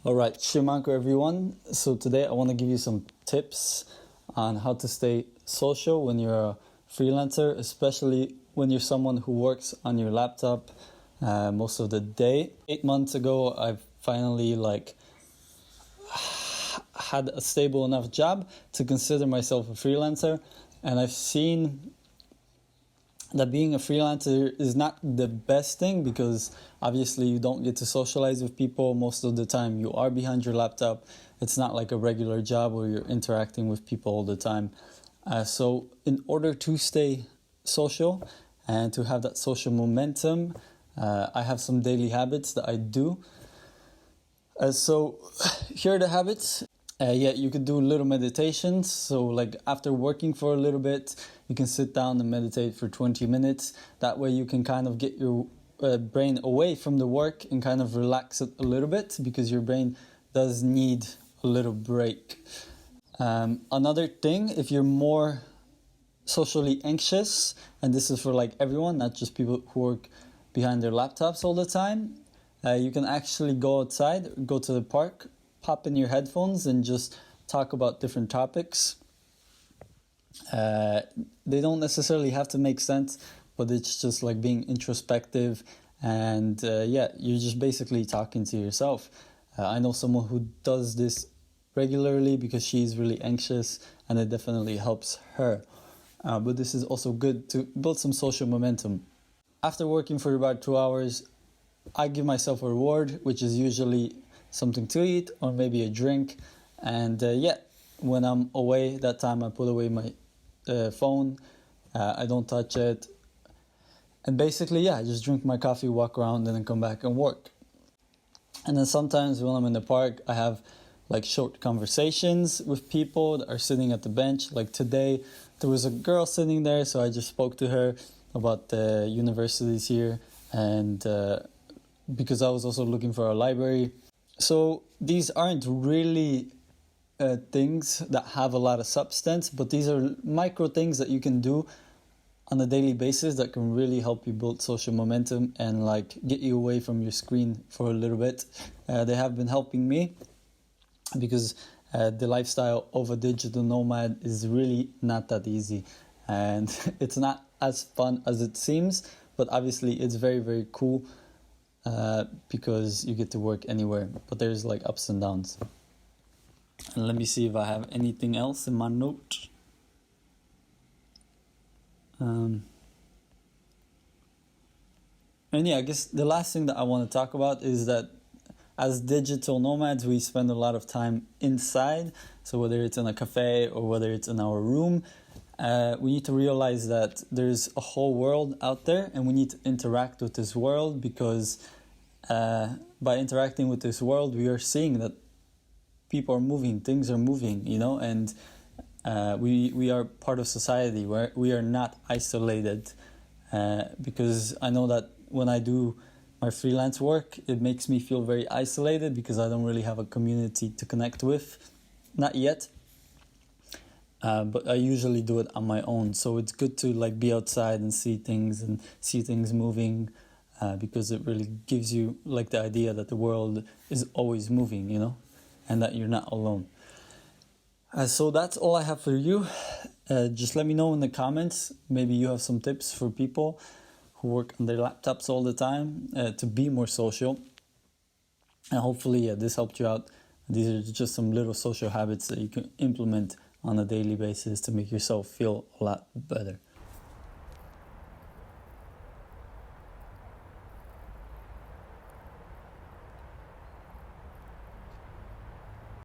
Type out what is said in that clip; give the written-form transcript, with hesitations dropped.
All right, Shimanko everyone. So today I want to give you some tips on how to stay social when you're a freelancer, especially when you're someone who works on your laptop most of the day. 8 months ago, I finally had a stable enough job to consider myself a freelancer, and I've seen that being a freelancer is not the best thing because obviously you don't get to socialize with people most of the time. You are behind your laptop. It's not like a regular job where you're interacting with people all the time. So in order to stay social and to have that social momentum, I have some daily habits that I do. So here are the habits. You could do little meditations. So like after working for a little bit, you can sit down and meditate for 20 minutes. That way you can kind of get your brain away from the work and kind of relax it a little bit because your brain does need a little break. Another thing, if you're more socially anxious, and this is for like everyone, not just people who work behind their laptops all the time, you can actually go outside, go to the park, pop in your headphones and just talk about different topics. They don't necessarily have to make sense, but it's just like being introspective and you're just basically talking to yourself. I know someone who does this regularly because she's really anxious and it definitely helps her. But this is also good to build some social momentum. After working for about 2 hours, I give myself a reward, which is usually something to eat or maybe a drink. And when I'm away, that time I put away my phone. I don't touch it. And basically, I just drink my coffee, walk around, and then come back and work. And then sometimes when I'm in the park, I have like short conversations with people that are sitting at the bench. Like today, there was a girl sitting there, so I just spoke to her about the universities here, and because I was also looking for a library. So these aren't really things that have a lot of substance, but these are micro things that you can do on a daily basis that can really help you build social momentum and like get you away from your screen for a little bit. They have been helping me because the lifestyle of a digital nomad is really not that easy, and it's not as fun as it seems, but obviously it's very, very cool because you get to work anywhere, but there's like ups and downs. And let me see if I have anything else in my note. I guess the last thing that I want to talk about is that as digital nomads, we spend a lot of time inside. So whether it's in a cafe or whether it's in our room, we need to realize that there's a whole world out there and we need to interact with this world because by interacting with this world, we are seeing that people are moving, things are moving, and we are part of society where we are not isolated because I know that when I do my freelance work, it makes me feel very isolated because I don't really have a community to connect with, not yet. But I usually do it on my own. So it's good to like be outside and see things moving because it really gives you like the idea that the world is always moving, and that you're not alone. So that's all I have for you. Just let me know in the comments. Maybe you have some tips for people who work on their laptops all the time to be more social. And hopefully this helped you out. These are just some little social habits that you can implement on a daily basis to make yourself feel a lot better.